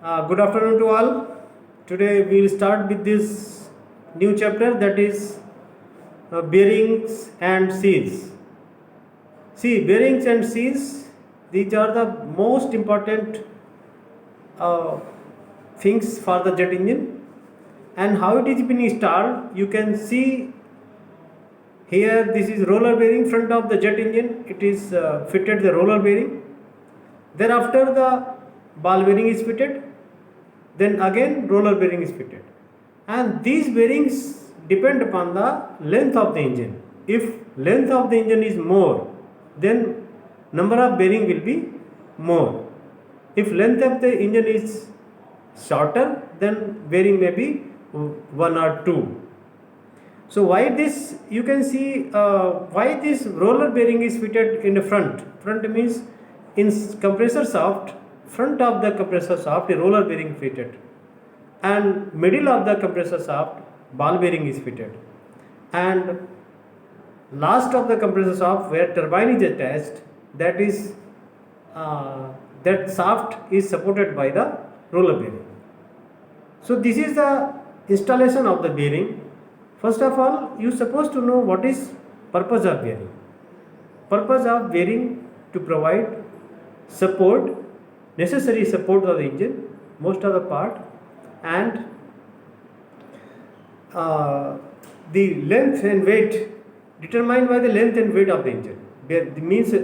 Good afternoon to all. Today we will start with this new chapter, that is bearings and seals. See, bearings and seals, these are the most important uh, things for the jet engine. And how it is being installed, you can see here. This is roller bearing front of the jet engine. It is fitted the roller bearing. Thereafter the ball bearing is fitted. Then again roller bearing is fitted, and these bearings depend upon the length of the engine. If length of the engine is more, then number of bearing will be more. If length of the engine is shorter, then bearing may be one or two. So why this, you can see why this roller bearing is fitted in the front means in compressor shaft, front of the compressor shaft a roller bearing fitted, and middle of the compressor shaft ball bearing is fitted, and last of the compressor shaft where turbine is attached, that is that shaft is supported by the roller bearing. So this is the installation of the bearing. First of all, you supposed to know what is purpose of bearing. Purpose of bearing to provide support, necessary support of the engine, most of the part, and the length and weight determined by the length and weight of the engine. Means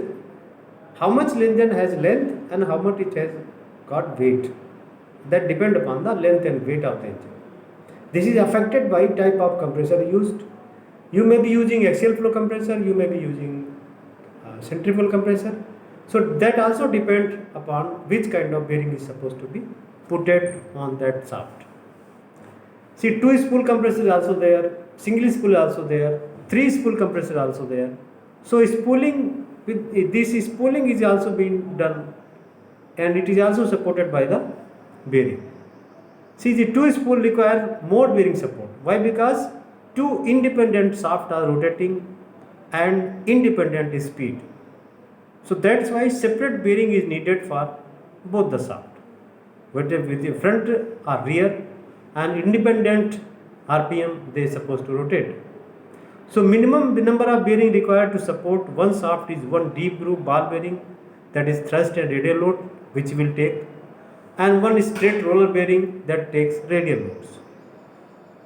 how much engine has length and how much it has got weight. That depend upon the length and weight of the engine. This is affected by type of compressor used. You may be using axial flow compressor, you may be using centrifugal compressor. So that also depends upon which kind of bearing is supposed to be put on that shaft. See, 2 spool compressor is also there, single spool also there, 3 spool compressor also there. So spooling, with this spooling is also being done, and it is also supported by the bearing. See, the 2 spool require more bearing support. Why? Because 2 independent shafts are rotating and independent speed. So that's why separate bearing is needed for both the shaft, whether with the front or rear, and independent RPM they are supposed to rotate. So minimum number of bearing required to support one shaft is one deep groove ball bearing, that is thrust and radial load, which will take, and one straight roller bearing that takes radial loads.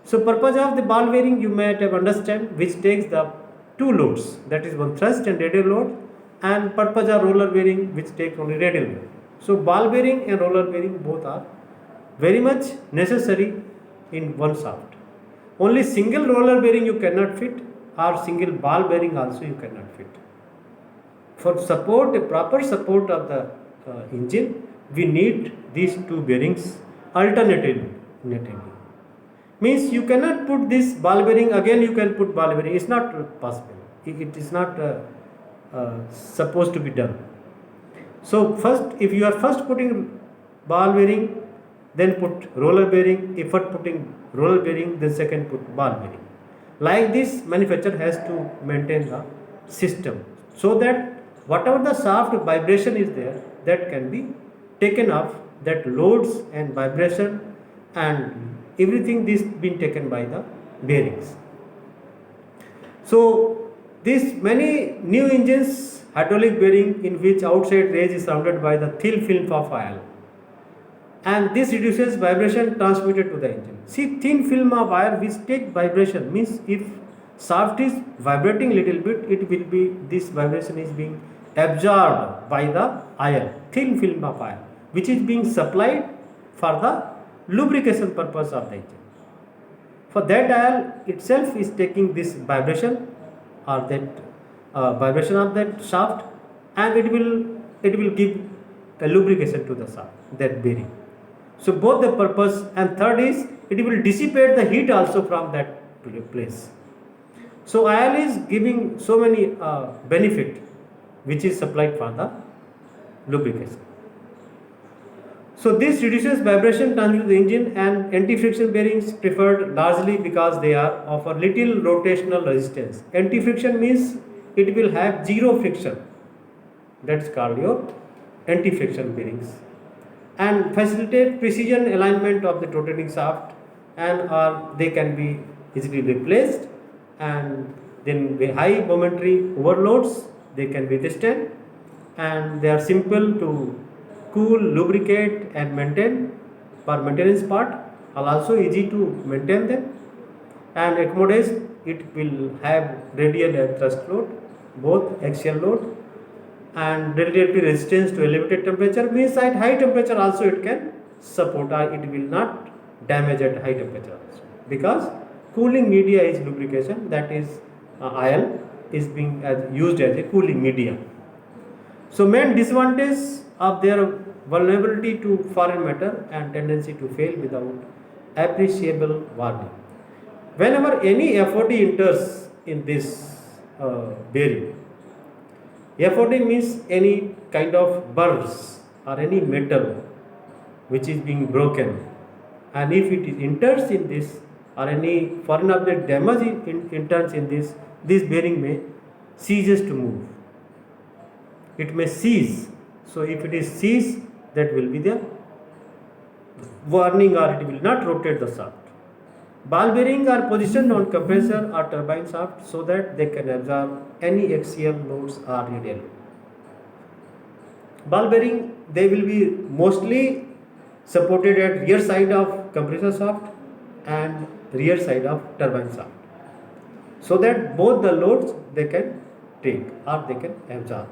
So purpose of the ball bearing you might have understand, which takes the 2 loads, that is one thrust and radial load, and purpose of roller bearing which takes only radial load. So ball bearing and roller bearing both are very much necessary in one shaft. Only single roller bearing you cannot fit, or single ball bearing also you cannot fit. For support, a proper support of the engine, we need these 2 bearings alternatively. Means you cannot put this ball bearing, again you can put ball bearing. It's not possible. It is not supposed to be done. So first, if you are first putting ball bearing, then put roller bearing. If first putting roller bearing, then second put ball bearing. Like this, manufacturer has to maintain the system, so that whatever the shaft vibration is there, that can be taken off, that loads and vibration and everything this been taken by the bearings. So these many new engines hydraulic bearing in which outside range is surrounded by the thin film of oil, and this reduces vibration transmitted to the engine. See, thin film of wire which take vibration, means if shaft is vibrating little bit, it will be, this vibration is being absorbed by the oil, thin film of oil, which is being supplied for the lubrication purpose of the engine. For that, oil itself is taking this vibration, or that vibration of that shaft, and it will give a lubrication to the shaft, that bearing. So both the purpose, and third is it will dissipate the heat also from that place. So oil is giving so many benefit which is supplied for the lubrication. So this reduces vibration transmitted to the engine, and anti-friction bearings preferred largely because they are offer little rotational resistance. Anti-friction means it will have zero friction. That's called your anti-friction bearings. and facilitate precision alignment of the rotating shaft, and or they can be easily replaced, and then with high momentary overloads they can be withstood, and they are simple to cool, lubricate and maintain for maintenance part, are also easy to maintain them, and accommodates it will have radial and thrust load, both axial load, and relatively resistance to elevated temperature, means at high temperature also it can support, or it will not damage at high temperature also, because cooling media is lubrication, that is IL is being used as a cooling medium. So main disadvantage of their vulnerability to foreign matter and tendency to fail without appreciable warning. Whenever any FOD enters in this bearing, FOD means any kind of burrs or any metal which is being broken, and if it enters in this, or any foreign object damage enters in this bearing may ceases to move. It may cease. So if it is cease, that will be the warning, or it will not rotate the shaft. Ball bearings are positioned on compressor or turbine shaft so that they can absorb any axial loads or radial load. Ball bearing, they will be mostly supported at rear side of compressor shaft and rear side of turbine shaft, so that both the loads they can take or they can absorb.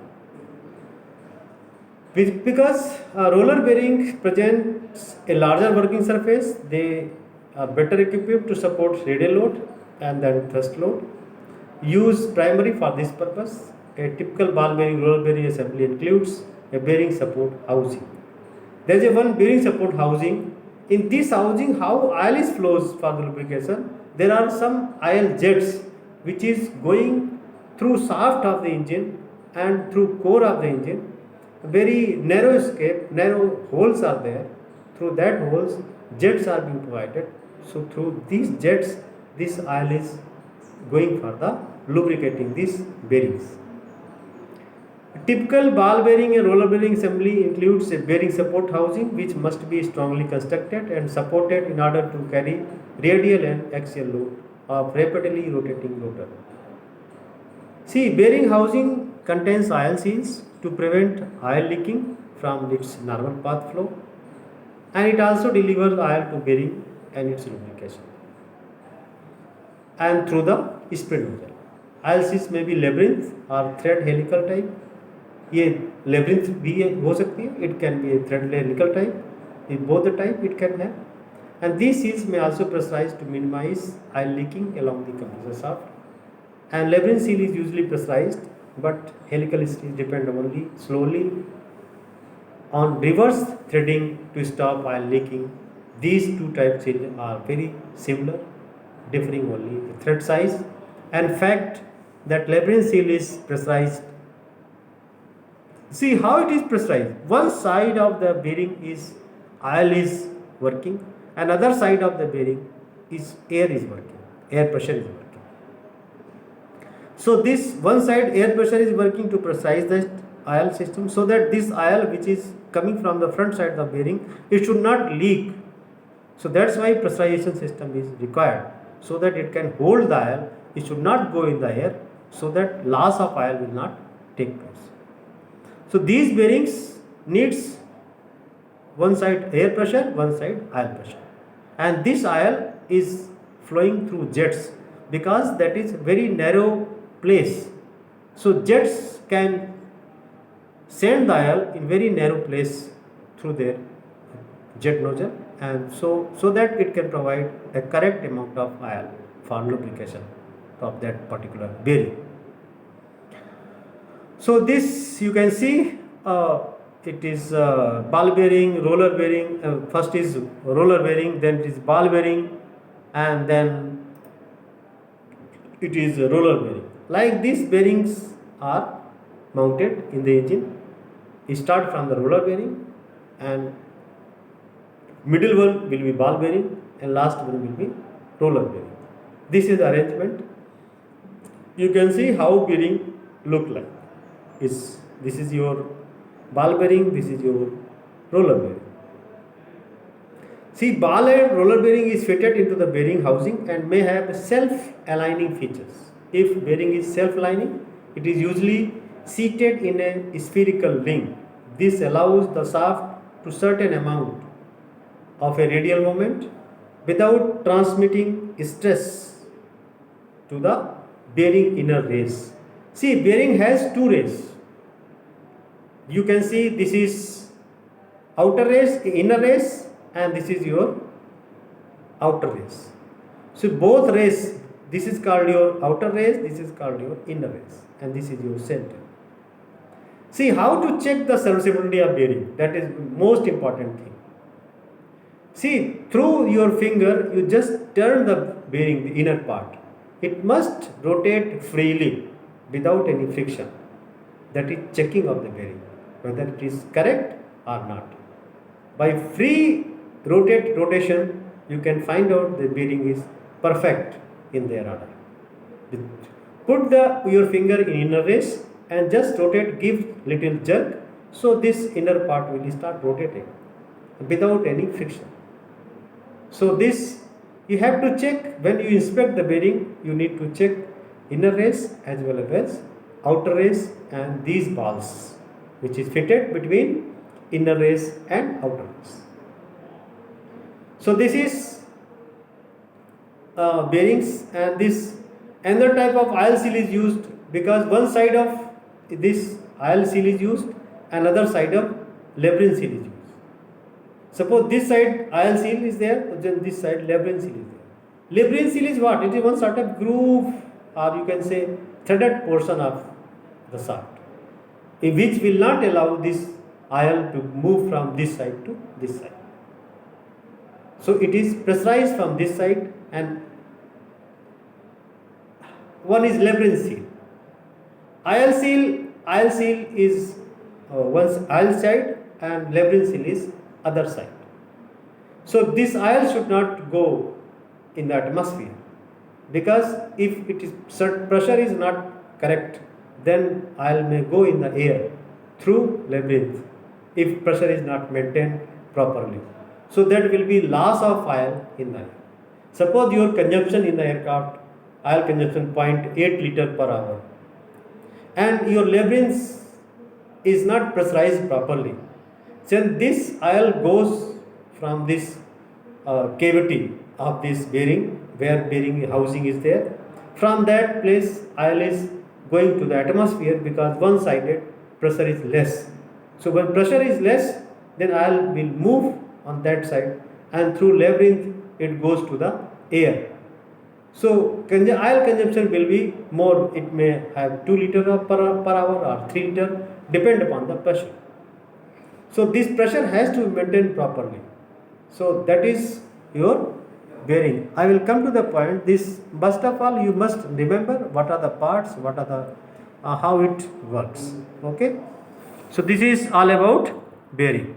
Because roller bearing presents a larger working surface, they are better equipped to support radial load and then thrust load. Used primarily for this purpose, a typical ball bearing roller bearing assembly includes a bearing support housing. There is a one bearing support housing. In this housing, how oil is flows for the lubrication, there are some oil jets which is going through shaft of the engine and through core of the engine. Very narrow escape, narrow holes are there. Through that holes, jets are being provided. So through these jets, this oil is going for the lubricating these bearings. A typical ball bearing and roller bearing assembly includes a bearing support housing which must be strongly constructed and supported in order to carry radial and axial load of rapidly rotating rotor. See, bearing housing contains oil seals to prevent oil leaking from its normal path flow, and it also delivers oil to bearing and its lubrication, and through the spring nozzle. Oil seals may be labyrinth or thread helical type. ये labyrinth भी हो सकती है, it can be a thread helical type, in both the type it can have, and these seals may also pressurize to minimize oil leaking along the compressor shaft, and labyrinth seal is usually pressurized, but helical seals depend only slowly on reverse threading to stop oil leaking. These two types seals are very similar, differing only the thread size and fact that labyrinth seal is pressurized. See how it is pressurized. One side of the bearing is oil is working, another side of the bearing is working, air pressure is working. So this one side air pressure is working to pressurize the oil system, so that this oil which is coming from the front side of the bearing, it should not leak. So that's why pressurization system is required, so that it can hold the oil, it should not go in the air, so that loss of oil will not take place. So these bearings needs one side air pressure, one side oil pressure, and this oil is flowing through jets because that is very narrow place. So jets can send the oil in very narrow place through their jet nozzle, and so that it can provide a correct amount of oil for lubrication of that particular bearing. So this you can see it is ball bearing, roller bearing. First is roller bearing, then it is ball bearing, and then it is roller bearing. Like these bearings are mounted in the engine. You start from the roller bearing, and middle one will be ball bearing, and last one will be roller bearing. This is arrangement. You can see how bearing look like. This is your ball bearing, this is your roller bearing. See, ball and roller bearing is fitted into the bearing housing and may have self-aligning features. If bearing is self-aligning, it is usually seated in a spherical ring. This allows the shaft to certain amount of a radial moment without transmitting stress to the bearing inner race. See, bearing has two rays. You can see this is outer race, inner race, and this is your outer race. So both race, this is called your outer race, this is called your inner race, and this is your center. See how to check the serviceability of bearing. That is most important thing. See, through your finger, you just turn the bearing, the inner part. It must rotate freely without any friction. That is checking of the bearing, whether it is correct or not. By free rotation, you can find out the bearing is perfect in their order. Put your finger in inner race and just rotate, give little jerk, so this inner part will start rotating without any friction. So this you have to check when you inspect the bearing. You need to check inner race as well as outer race and these balls which is fitted between inner race and outer race. So this is bearings, and this another type of IL seal is used because one side of this IL seal is used, another side of Lebrun seal is used. Suppose this side IL seal is there, then this side Lebrun seal is there. Lebrun seal is what? It is one sort of groove, or you can say threaded portion of the shaft, which will not allow this IL to move from this side to this side. So it is pressurized from this side, and one is Lebrun seal. IL seal is one's IL side and Lebrun seal is other side. So this IL should not go in the atmosphere, because if it is pressure is not correct, then IL may go in the air through labyrinth if pressure is not maintained properly. So that will be loss of IL in the air. Suppose your consumption in the aircraft, IL consumption 0.8 liter per hour, and your labyrinth is not pressurized properly. Then this IL goes from this cavity of this bearing, where bearing housing is there. From that place, IL is going to the atmosphere because one-sided pressure is less. So when pressure is less, then IL will move on that side, and through labyrinth it goes to the air. So IL consumption will be more. It may have 2 liter per hour or 3 liter, depend upon the pressure. So this pressure has to be maintained properly. So that is your bearing. I will come to the point. This first of all you must remember what are the parts, what are the how it works. Okay. So this is all about bearing.